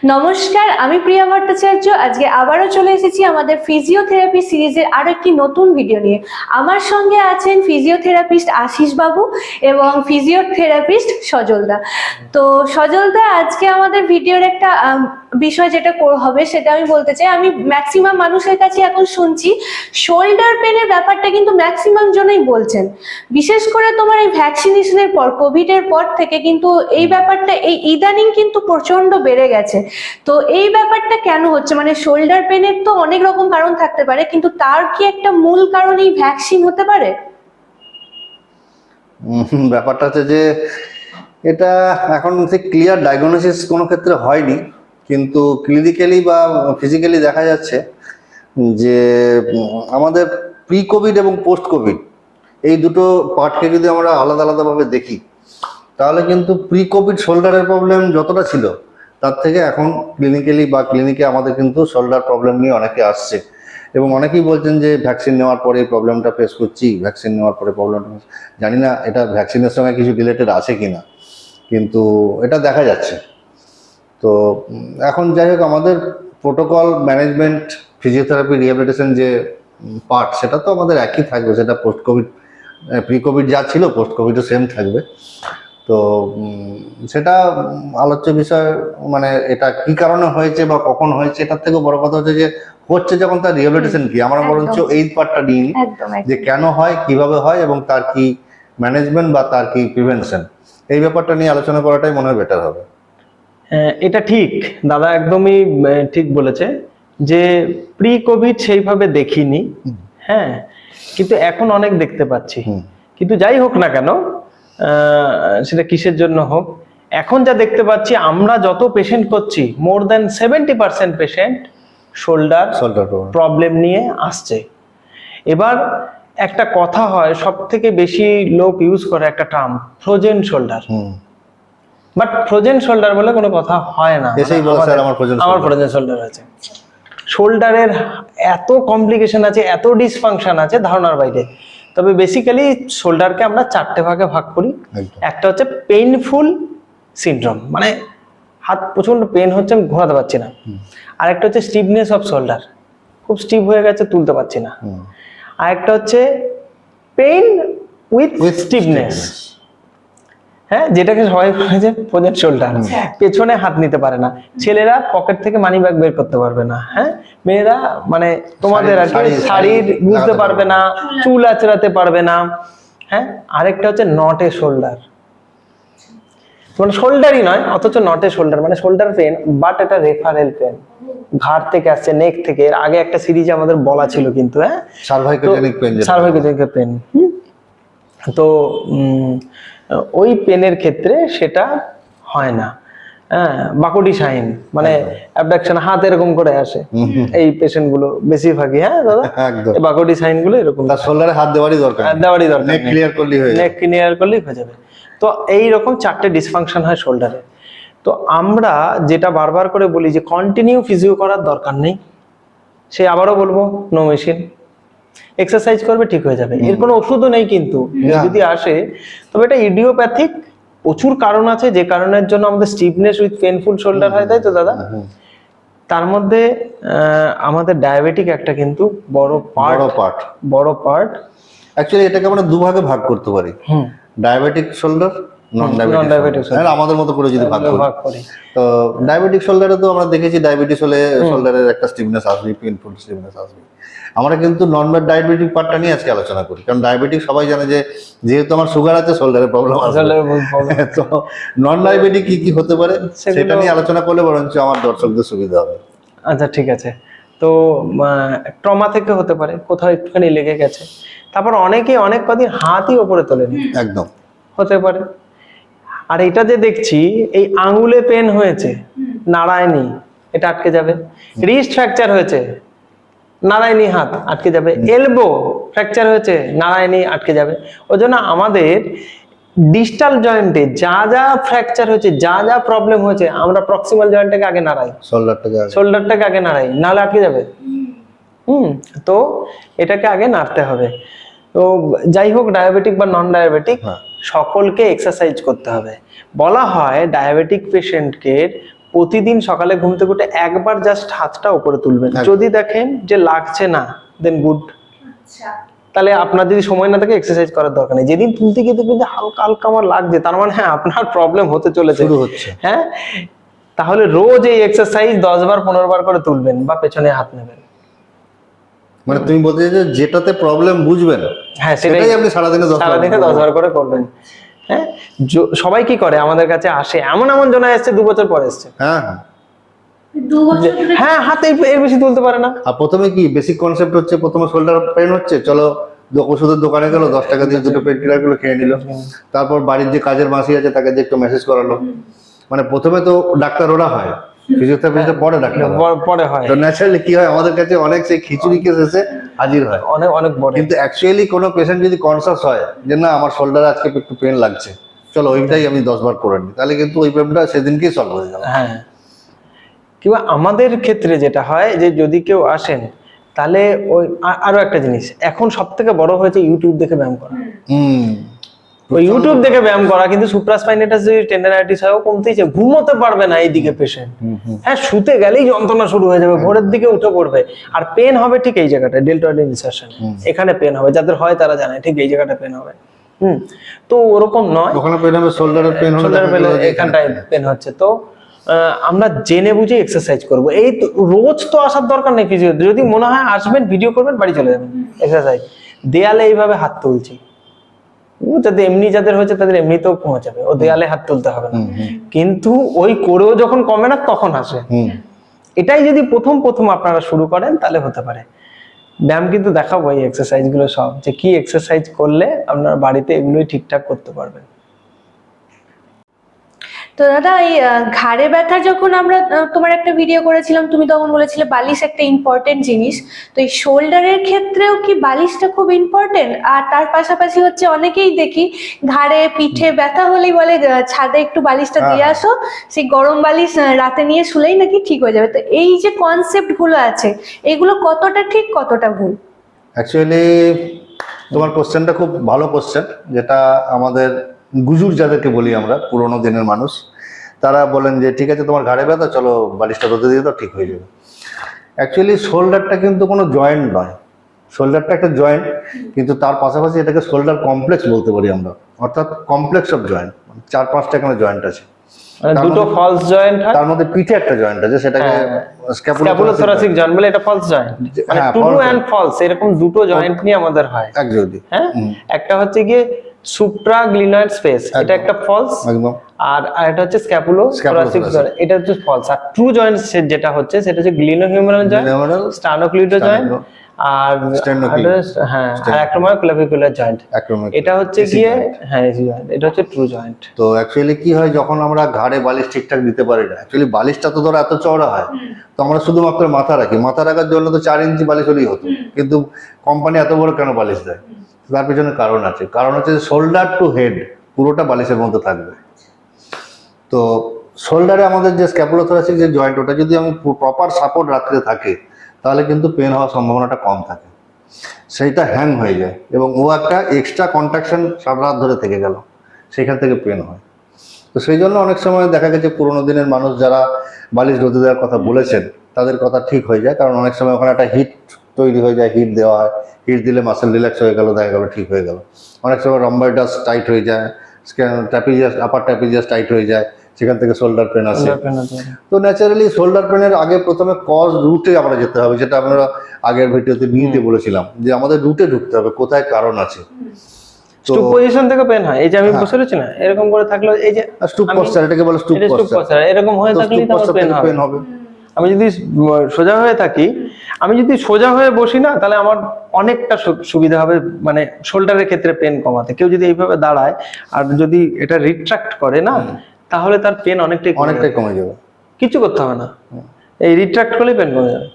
নমস্কার, আমি প্রিয়া ভট্টাচার্য। আজকে আবারও চলে এসেছি আমাদের ফিজিওথেরাপি সিরিজের আরো একটি নতুন ভিডিও নিয়ে। আমার সঙ্গে আছেন ফিজিওথেরাপিস্ট আশিস বাবু এবং ফিজিওথেরাপিস্ট সজলদা। তো সজলদা, আজকে আমাদের ভিডিওর একটা বিষয় যেটা হবে সেটা আমি বলতে চাই। আমি ম্যাক্সিমাম মানুষের কাছে এখন শুনছি শোল্ডার পেনের ব্যাপারটা কিন্তু ম্যাক্সিমাম জনই বলছেন, বিশেষ করে তোমার এই ভ্যাকসিনেশনের পর, কোভিড এর পর থেকে কিন্তু এই ব্যাপারটা এই ইদানিং কিন্তু প্রচন্ড বেড়ে গেছে। তো এই ব্যাপারটা কেন হচ্ছে? মানে শোল্ডার পেনের তো অনেক রকম কারণ থাকতে পারে, কিন্তু তার কি একটা মূল কারণ এই ভ্যাকসিন হতে পারে? ব্যাপারটা হচ্ছে যে এটা এখন ক্লিয়ার ডায়াগনোসিস কোনো ক্ষেত্রে হয়নি, কিন্তু ক্লিনিক্যালি বা ফিজিক্যালি দেখা যাচ্ছে যে আমাদের প্রি কোভিড এবং পোস্ট কোভিড এই দুটো পার্টকে যদি আমরা আলাদা আলাদাভাবে দেখি, তাহলে কিন্তু প্রি কোভিড শোল্ডারের প্রবলেম যতটা ছিল তার থেকে এখন ক্লিনিক্যালি বা ক্লিনিকে আমাদের কিন্তু শোল্ডার প্রবলেম নিয়ে অনেকে আসছে, এবং অনেকেই বলছেন যে ভ্যাকসিন নেওয়ার পরে এই প্রবলেমটা ফেস করছি, ভ্যাকসিন নেওয়ার পরে প্রবলেমটা। জানি না এটা ভ্যাকসিনের সঙ্গে কিছু রিলেটেড আছে কিনা, কিন্তু এটা দেখা যাচ্ছে। তো এখন যাই হোক, আমাদের প্রোটোকল ম্যানেজমেন্ট ফিজিওথেরাপি রিহ্যাবিলিটেশন যে পার্ট, সেটা তো আমাদের একই থাকবে। সেটা পোস্ট কোভিড প্রি কোভিড যা ছিল পোস্ট কোভিডও সেম থাকবে। তো সেটা আলোচ্য বিষয়। মানে এটা কি কারণে হয়েছে বা কখন হয়েছে, এটার থেকে বড় কথা হচ্ছে যে হচ্ছে যখন তার রিহ্যাবিলিটেশন কি। আমরা বরঞ্চ এই পার্টটা নিয়ে নিই যে কেন হয়, কিভাবে হয় এবং তার কি ম্যানেজমেন্ট বা তার কি প্রিভেনশন, এই ব্যাপারটা নিয়ে আলোচনা করাটাই মনে হয় বেটার হবে। এটা ঠিক, দাদা একদমই ঠিক বলেছে যে প্রি কোভিড সেইভাবে দেখিনি, হ্যাঁ, কিন্তু এখন অনেক দেখতে পাচ্ছি। কিন্তু যাই হোক না কেন, সেটা কিসের জন্য হোক, এখন যা দেখতে পাচ্ছি, আমরা যত পেশেন্ট করছি, more than 70% patient shoulder problem নিয়ে আসছে। এবার একটা কথা হয়, সব থেকে বেশি লোক ইউজ করে একটা term, frozen shoulder. But frozen shoulder বলে কোনো কথা হয় না। আমার ফ্রোজেন শোল্ডার আছে। শোল্ডারের এত কমপ্লিকেশন আছে, এত ডিসফাংশন আছে ধারণার বাইরে। তবে বেসিক্যালি শোল্ডারকে আমরা চারটে ভাগে ভাগ করি। একটা হচ্ছে পেইনফুল সিনড্রোম, মানে হাত প্রচন্ড পেন হচ্ছে, আমি ঘোরাতে পারছি না। আর একটা হচ্ছে স্টিফনেস অফ শোল্ডার, খুব স্টিফ হয়ে গেছে, তুলতে পারছি না। আর একটা হচ্ছে পেইন উইথ স্টিফনেস, হ্যাঁ, যেটাকে সবাই বলে যে ফ্রোজেন শোল্ডার। পেছনে হাত নিতে পারে না, ছেলেরা পকেট থেকে মানি ব্যাগ বের করতে পারবে না, হ্যাঁ, মেয়েরা মানে তোমাদের আর কি শাড়ির বুঝতে পারবে না, চুল আঁচড়াতে পারবে না, হ্যাঁ। আরেকটা হচ্ছে নটে শোল্ডার, মানে শোল্ডারই নয় অথচ নটে শোল্ডার, মানে শোল্ডার পেন বাট এটা রেফারেল পেন, ঘাড় থেকে আসছে, নেক থেকে। এর আগে একটা সিরিজে আমাদের বলা ছিল কিন্তু, হ্যাঁ, সার্ভাইকোজেনিক পেন। তো ওই পেনের ক্ষেত্রে সেটা হয় না, হ্যাঁ। বাকুডি সাইন মানে অ্যাবডাকশন, হাত এরকম করে আসে এই পেশেন্ট গুলো বেশিরভাগই, হ্যাঁ দাদা, এই বাকুডি সাইন গুলো এরকম। তার শোল্ডারে হাত দেওয়ারই দরকার, নেক ক্লিয়ার করলেই হয়ে যাবে। তো এইরকম চারটে ডিসফাংশন হয় শোল্ডারে। তো আমরা যেটা বারবার করে বলি যে কন্টিনিউ ফিজিও করার দরকার নেই, সে আবারও বলবো নো মেশিন, এক্সারসাইজ করবে ঠিক হয়ে যাবে। এর কোনো ওষুধও নেই, কিন্তু যদি আসে তবে এটা ইডিওপ্যাথিক। প্রচুর কারণ আছে যে কারণের জন্য আমাদের স্টিফনেস উইথ পেইনফুল শোল্ডার হয়, তাই তো দাদা? তার মধ্যে আমাদের ডায়াবেটিক একটা কিন্তু বড় পার্ট। অ্যাকচুয়ালি এটাকে আমরা দুভাগে ভাগ করতে পারি, ডায়াবেটিক শোল্ডার, নন ডায়াবেটিক শোল্ডার। আমাদের মতো করে যদি ভাগ করি, তো ডায়াবেটিক শোল্ডারে তো আমরা দেখেছি ডায়াবেটিস হলে শোল্ডারের একটা স্টিফনেস আসবে, পেইনফুল স্টিফনেস আসবে। আমরা কিন্তু নন ডায়াবেটিক পার্টটা নিয়ে আজকে আলোচনা করি, কারণ ডায়াবেটিক সবাই জানে যে যেহেতু আমার সুগার আছে শোল্ডারের প্রবলেম আছে। তো নন ডায়াবেটিক কি কি হতে পারে সেটা নিয়ে আলোচনা করলে বরঞ্চ আমার দর্শকদের সুবিধা হবে। আচ্ছা, ঠিক আছে। তো ট্রমা থেকে হতে পারে, কোথাও একটুখানি লেগে গেছে, তারপর অনেকে অনেক কদিন হাতই ওপরে তোলেনি, একদম হতে পারে। আর এটা যে দেখছি এই আঙুলে পেন হয়েছে, নাড়ায়নি, এটা আটকে যাবে। রিস্ট ফ্র্যাকচার হয়েছে, নাড়ায়নি, হাত আটকে যাবে। এলবো ফ্র্যাকচার হয়েছে, নাড়ায়নি, আটকে যাবে। ওই জন্য আমাদের ডিস্টাল জয়েন্টে যা যা ফ্র্যাকচার হয়েছে, যা যা প্রবলেম হয়েছে, আমরা প্রক্সিমাল জয়েন্টটাকে আগে নাড়াই, শোল্ডারটাকে আগে নাড়াই, নাহলে আটকে যাবে। তো এটাকে আগে নাড়তে হবে। তো যাই হোক, ডায়াবেটিক বা নন ডায়াবেটিক সকলকে এক্সারসাইজ করতে হবে। বলা হয় ডায়াবেটিক পেশেন্টকে প্রতিদিন সকালে ঘুম থেকে উঠে একবার জাস্ট হাতটা উপরে তুলবেন, একদম। যদি দেখেন যে লাগছে না দেন গুড, আচ্ছা, তাহলে আপনার যদি সময় না থাকে এক্সারসাইজ করার দরকার নেই। যেদিন তুলতে গিয়ে দেখবেন যে হালকা হালকা আমার লাগছে, তার মানে হ্যাঁ আপনার প্রবলেম হতে চলেছে, শুরু হচ্ছে। হ্যাঁ, তাহলে রোজ এই এক্সারসাইজ 10 বার 15 বার করে তুলবেন বা পেছনে হাত নেবেন। মানে তুমি বলতে চাইছো যেটাতে প্রবলেম বুঝবেন হ্যাঁ সেটাই আপনি সারাদিনে 10 বার সারাদিনে 10 বার করে করবেন। হ্যাঁ, সবাই কি করে আমাদের কাছে আসে, এমন এমন জন এসছে 2 বছর পরে এসছে, হ্যাঁ হ্যাঁ। 2 বছর ধরে হ্যাঁ হাতে এর বেশি তুলতে পারে না। আর প্রথমে কি বেসিক কনসেপ্ট হচ্ছে, প্রথমে শোল্ডার পেন হচ্ছে, চলো ওষুধের দোকানে গেল, 10 টাকা দিয়ে দুটো পেন কিলার গুলো খেয়ে নিল। তারপর বাড়ির যে কাজের মাসি আছে তাকে দিয়ে একটু মেসেজ করালো। মানে প্রথমে তো ডাক্তার ওরা হয়, ফিজিওথেরাপিস্ট পরে ডাক্তার হয়। পরে হয়, তো ন্যাচারালি কি হয়, আমাদের কাছে অনেক সেই খিচুড়ি কেস এসে হাজির হয়। অনেক অনেক বড়। কিন্তু অ্যাকচুয়ালি কোনো পেশেন্ট যদি কনসাস হয় যে না আমার শোল্ডারে আজকে একটু পেন লাগছে, চলো ওইটাই আমি 10 বার করে নিই, তাহলে কিন্তু ওই পেনটা সেদিনকেই সলভ হয়ে যাবে। হ্যাঁ, কিংবা আমাদের ক্ষেত্রে যেটা হয় যে যদি কেউ আসেন তাহলে ওই আরো একটা জিনিস এখন সব থেকে বড় হয়েছে ইউটিউব দেখে ব্যায়াম করা। ওই ইউটিউব দেখে ব্যায়াম করা কিন্তু সুপ্রাস্পাইনাটাস যদি টেন্ডারাইটিস হয় ও কমতেইছে, ঘুমোতে পারবে না এইদিকে পেশেন্ট, হ্যাঁ শুতে গেলেই যন্ত্রণা শুরু হয়ে যাবে, ভোরের দিকে উঠে পড়বে, আর পেন হবে ঠিক এই জায়গাটা ডেল্টয়েড ইনসারশন, এখানে পেন হবে, যাদের হয় তারা জানে ঠিক এই জায়গাটা পেন হবে। তো ওরকম নয়, ওখানে পেন হবে, শোল্ডারের পেন হলে শোল্ডার পেন এখানটায় পেন হচ্ছে। তো আমরা জেনে বুঝে এক্সারসাইজ করব। এই তো রোজ তো আসার দরকার নেই ফিজিও, যদি মনে হয় আসবেন ভিডিও করবেন বাড়ি চলে যাবেন এক্সারসাইজ। দেয়ালে এইভাবে হাত তুলছি, যাদের এমনি যাদের হয়েছে তাদের এমনিতেও কমে যাবে, ও দেয়ালে হাত তুলতে হবে না, কিন্তু ওই করেও যখন কমে না তখন আসে। এটাই যদি প্রথম প্রথম আপনারা শুরু করেন তাহলে হতে পারে। ব্যায়াম কিন্তু দেখাবো এই এক্সারসাইজ গুলো সব, যে কি এক্সারসাইজ করলে আপনারা বাড়িতে এগুলোই ঠিকঠাক করতে পারবেন। তো দাদা এই ঘাড়ে ব্যথা যখন আমরা তোমার একটা ভিডিও করেছিলাম, তুমি তখন বলেছিলে বালিশ একটা ইম্পর্টেন্ট জিনিস। তো এই শোল্ডারের ক্ষেত্রেও কি বালিশটা খুব ইম্পর্টেন্ট? আর তার পাশাপাশি হচ্ছে অনেকেই দেখি ঘাড়ে পিঠে ব্যথা হলেই বলে ছাদে একটু বালিশটা দিয়ে আসো, সেই গরম বালিশ রাতে নিয়ে শুলেই নাকি ঠিক হয়ে যাবে। তো এই যে কনসেপ্ট গুলো আছে এগুলো কতটা ঠিক কতটা ভুল? অ্যাকচুয়ালি তোমার কোশ্চেনটা খুব ভালো কোশ্চেন, যেটা আমাদের গুজুর যাদেরকে বলি আমরা, পুরোনো দিনের মানুষ, তারা বলেন যে ঠিক আছে তোমার ঘাড়ে ব্যথা, চলো বালিশটা রোদে দিয়ে দাও ঠিক হয়ে যাবে। অ্যাকচুয়ালি শোল্ডারটা কিন্তু কোনো জয়েন্ট নয়, শোল্ডারটা একটা জয়েন্ট, কিন্তু তার পাশাপাশি এটাকে শোল্ডার কমপ্লেক্স বলতে পারি আমরা, অর্থাৎ কমপ্লেক্স অফ জয়েন্ট, 4-5টা এখানে জয়েন্ট আছে। মানে দুটো ফলস জয়েন্ট হয়, তার মধ্যে পিঠে একটা জয়েন্ট আছে, সেটাকে স্ক্যাপুলোথোরাসিক জয়েন্ট বলে, এটা ফলস জয়েন্ট, মানে হ্যাঁ, ট্রু false এন্ড ফলস এরকম দুটো জয়েন্ট নিয়ে আমাদের হয়। একদমই। হ্যাঁ, একটা হচ্ছে গিয়ে সুপ্রাগ্লিনয়েড স্পেস, এটা একটা ফলস, একদম। আর এটা হচ্ছে স্ক্যাপুলোথোরাসিক জয়েন্ট, এটা হচ্ছে ফলস। আর ট্রু জয়েন্ট যেটা হচ্ছে সেটা হচ্ছে গ্লিনোহিউমেরাল জয়েন্ট, স্টার্নোক্লিউডো জয়েন্ট, আর হ্যাঁ আর অ্যাক্রোমিওক্লেভিকুলার জয়েন্ট, এটা হচ্ছে গিয়ে হ্যাঁ এটা হচ্ছে ট্রু জয়েন্ট। তো অ্যাকচুয়ালি কি হয়, যখন আমরা ঘাড়ে বালিশ ঠিকঠাক দিতে পারি না, অ্যাকচুয়ালি বালিশটা তো ধরো এত চওড়া হয়, তো আমরা শুধুমাত্র মাথা রাখি, মাথা রাখার জন্য তো 4 ইঞ্চি বালিশ হলেই হতো, কিন্তু কোম্পানি এত বড় কেন বালিশ দেয়? তার পিছনে কারণ আছে, কারণ হচ্ছে শোল্ডার টু হেড পুরোটা বালিশের মধ্যে থাকবে। তো শোল্ডারে আমাদের যে স্ক্যাপুলোথোরাসিক যে জয়েন্ট, ওটা যদি আমি প্রপার সাপোর্ট রাখতে থাকি তাহলে কিন্তু পেন হওয়ার সম্ভাবনাটা কম থাকে, সেইটা হ্যাং হয়ে যায় এবং ও একটা এক্সট্রা কন্ট্রাকশন সারা রাত ধরে থেকে গেল, সেখান থেকে পেন হয়। তো সেই জন্য অনেক সময় দেখা গেছে পুরোনো দিনের মানুষ যারা বালিশ রোদে দেওয়ার কথা বলেছেন তাদের কথা ঠিক হয়ে যায়, কারণ অনেক সময় ওখানে একটা হিট তৈরি হয়ে যায়, হিট দেওয়া হয়, হিট দিলে মাসেল রিল্যাক্স হয়ে গেল, দেখা গেল ঠিক হয়ে গেল। অনেক সময় রম্বাইটাস টাইট হয়ে যায়, ট্র্যাপিজিয়াস আপার ট্র্যাপিজিয়াস টাইট হয়ে যায়, সেখান থেকে শোল্ডার পেন আসে। তো ন্যাচারালি শোল্ডার পেনের আগে প্রথমে কজ রুটে আমরা যেতে হবে, যেটা আমরা আগের ভিডিওতে নিতে বলেছিলাম যে আমাদের রুটে ঢুকতে হবে, কোথায় কারণ আছে। স্টুপ পজিশন থেকে পেন হয়, এই যে আমি বসে রয়েছি না এরকম করে থাকলে, এই যে স্টুপ পশ্চার, এটাকে বলে স্টুপ পশ্চার, এরকম হয়ে থাকলেই তো আমার পেন হবে। আমি যদি সোজা হয়ে থাকি, আমি যদি সোজা হয়ে বসি না, তাহলে আমার অনেকটা সুবিধা হবে, মানে শোল্ডারের ক্ষেত্রে পেন কমাতে। কেউ যদি এইভাবে দাঁড়ায় আর যদি এটা রিট্রাক্ট করে না, তাহলে তার পেন অনেকটাই কমে যাবে, কিছু করতে হবে না, এই রিট্রাক্ট করলেই পেন কমে যাবে।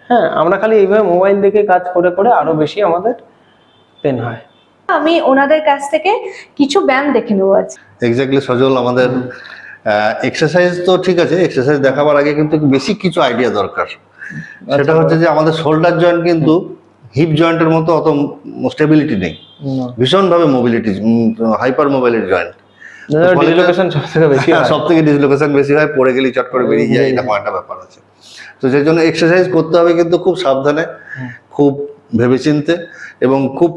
হ্যাঁ, আমরা খালি এইভাবে মোবাইল দেখে কাজ করে করে আরো বেশি আমাদের পেন হয়। আমি ওনাদের কাছ থেকে কিছু ব্যায়াম দেখে নেবো আজ। এক্স্যাক্টলি সজল, আমাদের এক্সারসাইজ তো ঠিক আছে, এক্সারসাইজ দেখাবার আগে কিন্তু বেসিক কিছু আইডিয়া দরকার। সেটা হচ্ছে যে আমাদের শোল্ডার জয়েন্ট কিন্তু হিপ জয়েন্টের মতো অত স্টেবিলিটি নেই, ভীষণভাবে মোবিলিটি, হাইপার মোবাইলের জয়েন্ট। ডিসলোকেশন সবথেকে বেশি হয়। সব থেকে ডিসলোকেশন বেশি হয়, পড়ে গেলে চট করে বেরিয়ে যায়, এরকম একটা ব্যাপার আছে। তো সেই জন্য এক্সারসাইজ করতে হবে কিন্তু খুব সাবধানে, খুব ভেবেচিন্তে, এবং খুব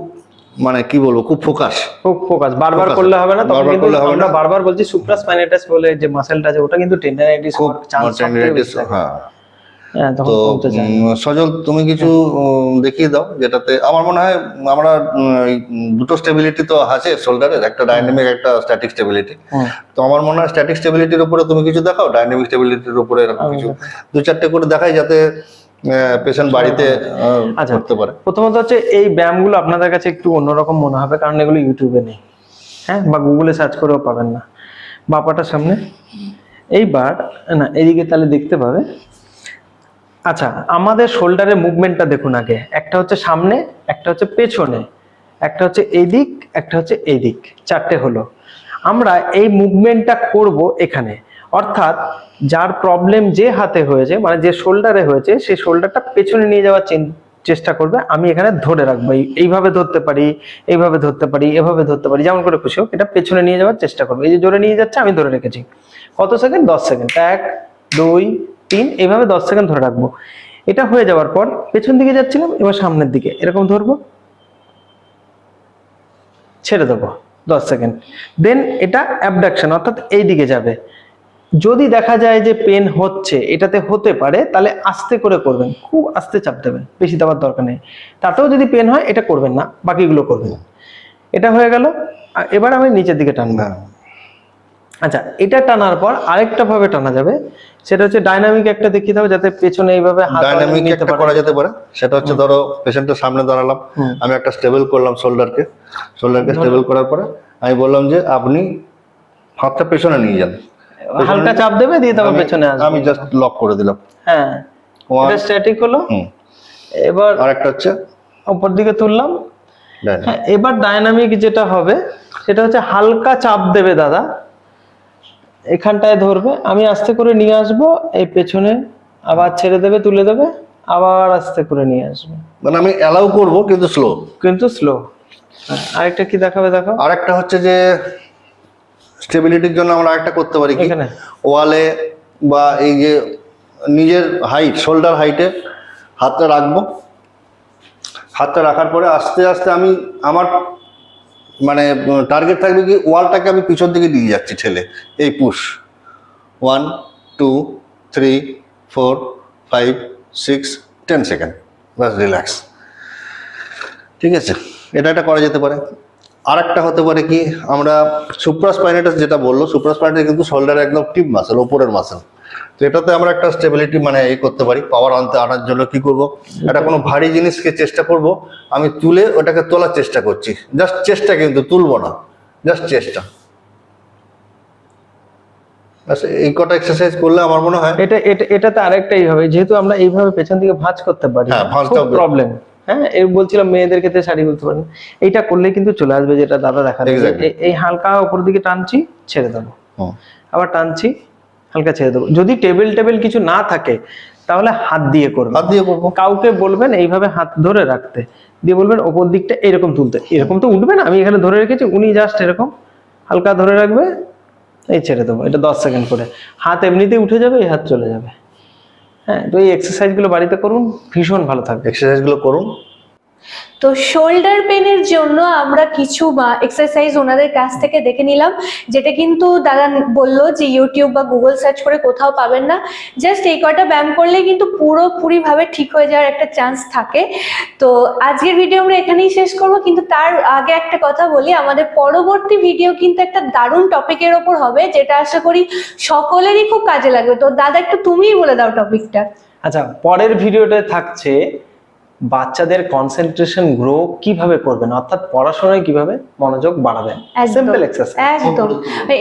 মানে কি বলবো, খুব ফোকাস বারবার করলে হবে না। তখন কিন্তু আমরা বারবার বলছি সুপ্রাস্পাইনাটাস বলে যে মাসেলটা আছে, ওটা কিন্তু টেন্ডাইটিস হওয়ার চান্স টেন্ডাইটিস। হ্যাঁ, তখন তো কমতে যায়। সজল তুমি কিছু দেখিয়ে দাও যেটাতে আমার মনে হয় আমরা দুটো স্টেবিলিটি তো আছে শোল্ডারের, একটা ডাইনামিক একটা স্ট্যাটিক স্টেবিলিটি। তো আমার মনে হয় স্ট্যাটিক স্টেবিলিটির উপরে তুমি কিছু দেখাও, ডাইনামিক স্টেবিলিটির উপরে এরকম কিছু 2-4টে করে দেখাই, যাতে পেশেন্ট বাড়িতে করতে পারে। প্রথমত হচ্ছে এই ব্যায়ামগুলো আপনাদের কাছে একটু অন্যরকম মনে হবে, কারণ এগুলো ইউটিউবে নেই, হ্যাঁ, বা গুগলে সার্চ করেও পাবেন না। বাপাটার সামনে এইবার না, এদিকে তাহলে দেখতে পাবে। আচ্ছা, আমাদের শোল্ডারের মুভমেন্টটা দেখুন আগে। একটা হচ্ছে সামনে, একটা হচ্ছে পেছনে, একটা হচ্ছে এইদিক, একটা হচ্ছে এইদিক, 4টে হলো। আমরা এই মুভমেন্টটা করব এখানে, অর্থাৎ যার প্রবলেম যে হাতে হয়েছে, মানে যে শোল্ডারে হয়েছে, সেই শোল্ডারটা পেছনে নিয়ে যাওয়ার চেষ্টা করবে। আমি এখানে ধরে রাখবো, এইভাবে ধরতে পারি, এইভাবে ধরতে পারি, এভাবে ধরতে পারি, যেমন করে খুশি হোক, এটা পেছনে নিয়ে যাওয়ার চেষ্টা করবো। এই যে জোরে নিয়ে যাচ্ছে, আমি ধরে রেখেছি। কত সেকেন্ড? 10 সেকেন্ড। 1, 2, 3, এইভাবে 10 সেকেন্ড ধরে রাখবো। এটা হয়ে যাওয়ার পর পেছন দিকে যাচ্ছিলাম, এবার সামনের দিকে এরকম ধরবো, ছেড়ে দেবো 10 সেকেন্ড। দেন এটা অ্যাবডাকশন, অর্থাৎ এই দিকে যাবে। যদি দেখা যায় যে পেন হচ্ছে, এটাতে হতে পারে, তাহলে আস্তে করে করবেন, খুব আস্তে চাপ দেবেন, বেশি দেওয়ার দরকার নেই। তাতেও যদি পেন হয়, এটা করবেন না, বাকিগুলো করবেন। এটা হয়ে গেল। এবার আমি নিচের দিকে টানবো। আচ্ছা, এটা টানার পর আরেকটা ভাবে টানা যাবে, সেটা হচ্ছে ডাইনামিক একটা দেখিয়ে দাও, যাতে পেছনে এইভাবে হাত ডাইনামিক একটা করা যেতে পারে। সেটা হচ্ছে ধরো পেশেন্টের সামনে দাঁড়ালাম, আমি একটা স্টেবল করলাম শোল্ডারকে স্টেবল করার পরে আমি বললাম যে আপনি হাতটা পেছনে নিয়ে যান, হালকা চাপ দেবে, দিয়ে তারপর পেছনে আসবে। আমি জাস্ট লক করে দিলাম। হ্যাঁ, এটা স্ট্যাটিক হলো। এবার আরেকটা হচ্ছে উপর দিকে তুললাম। হ্যাঁ, এবার ডাইনামিক যেটা হবে সেটা হচ্ছে হালকা চাপ দেবে দাদা, এখানটায় ধরবে, আমি আস্তে করে নিয়ে আসবো এই পেছনে, আবার ছেড়ে দেবে, তুলে দেবে, আবার আস্তে করে নিয়ে আসবে। মানে আমি অ্যালাউ করব কিন্তু স্লো। আরেকটা কি দেখাবে? দেখো, আরেকটা হচ্ছে যে স্টেবিলিটির জন্য আমরা আরেকটা করতে পারি কি, এখানে ওয়ালে বা এই যে নিজের হাইট, শোল্ডার হাইটে হাতটা রাখবো। হাতটা রাখার পরে আস্তে আস্তে আমি আমার মানে টার্গেট থাকবে কি, ওয়ালটাকে আমি পিছন দিকে নিয়ে যাচ্ছি ঠেলে, এই পুশ 1, 2, 3, 4, 5, 6, 10 সেকেন্ড, বাস রিল্যাক্স। ঠিক আছে, এটা করা যেতে পারে। আর একটা হতে পারে কি, আমরা সুপ্রাস্পাইনাটাস যেটা বললো, সুপ্রাস্পাইনাটাস কিন্তু শোল্ডারের একদম টিপ মাসেল, ওপরের মাসেল। তো এটাতে আমরা একটা স্টেবিলিটি মানে এই করতে পারি। পাওয়ার আনার জন্য কি করব, একটা কোনো ভারী জিনিসকে চেষ্টা করব, আমি তুলে ওটাকে তোলার চেষ্টা করছি, জাস্ট চেষ্টা, কিন্তু তুলবো না, জাস্ট চেষ্টা। এই কটা এক্সারসাইজ করলে আমার মনে হয় এটাতে আরেকটাই হবে, যেহেতু আমরা এইভাবে পেছন দিকে ভাঁজ করতে পারি, প্রবলেম। হ্যাঁ, এই বলছিলাম মেয়েদের ক্ষেত্রে শাড়ি বলতে পারেন, এইটা করলে কিন্তু চলে আসবে, যেটা দাদা দেখাচ্ছে। এই হালকা উপর দিকে টানছি, ছেড়ে দেবো, আবার টানছি, হালকা ছেড়ে দেবো। যদি টেবিল কিছু না থাকে, তাহলে হাত দিয়ে করবো। কাউকে বলবেন এইভাবে হাত ধরে রাখতে, দিয়ে বলবেন ওপর দিকটা এরকম তুলতে। এরকম তো উঠবে না, আমি এখানে ধরে রেখেছি, উনি জাস্ট এরকম হালকা ধরে রাখবে, এই ছেড়ে দেবো। এটা 10 সেকেন্ড করে, হাত এমনিতেই উঠে যাবে, এই হাত চলে যাবে। হ্যাঁ, তো এই এক্সারসাইজগুলো বাড়িতে করুন, ভীষণ ভালো থাকবে। এক্সারসাইজগুলো করুন। তো শোল্ডার পেনের জন্য আমরা কিছু এক্সারসাইজ ওনাদের কাছ থেকে দেখে নিলাম, যেটা কিন্তু দাদা বললো যে ইউটিউব বা গুগল সার্চ করে কোথাও পাবেন না। জাস্ট এই কটা ব্যায়াম করলে কিন্তু পুরোপুরিভাবে ঠিক হয়ে যাওয়ার একটা চান্স থাকে। তো আজকের ভিডিও আমরা এখানেই শেষ করব, কিন্তু তার আগে একটা কথা বলি, আমাদের পরবর্তী ভিডিও কিন্তু একটা দারুণ টপিকের ওপর হবে, যেটা আশা করি সকলেরই খুব কাজে লাগবে। তো দাদা, একটু তুমিই বলে দাও টপিকটা। আচ্ছা, পরের ভিডিওতে থাকছে বাচ্চাদের কনসেন্ট্রেশন গ্রো কিভাবে করবেন, অর্থাৎ পড়াশোনায় কিভাবে মনোযোগ বাড়াবেন। সিম্পল এক্সারসাইজ, একদম।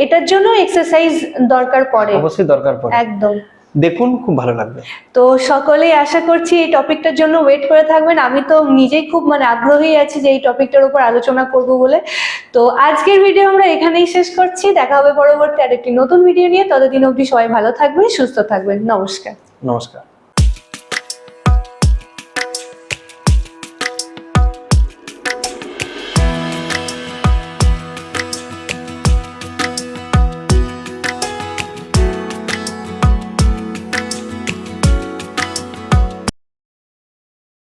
এটার জন্য এক্সারসাইজ দরকার পড়ে, অবশ্যই দরকার পড়ে, একদম। দেখুন, খুব ভালো লাগবে। তো সকলেই আশা করছি এই টপিকটার জন্য ওয়েট করে থাকবেন। আমি তো নিজেই খুব আগ্রহী আছি যে এই টপিকটার উপর আলোচনা করব বলে। তো আজকের ভিডিও আমরা এখানেই শেষ করছি, দেখা হবে পরবর্তী আরেকটি নতুন ভিডিও নিয়ে। ততদিন অবধি সবাই ভালো থাকবেন, সুস্থ থাকবেন। নমস্কার। নমস্কার।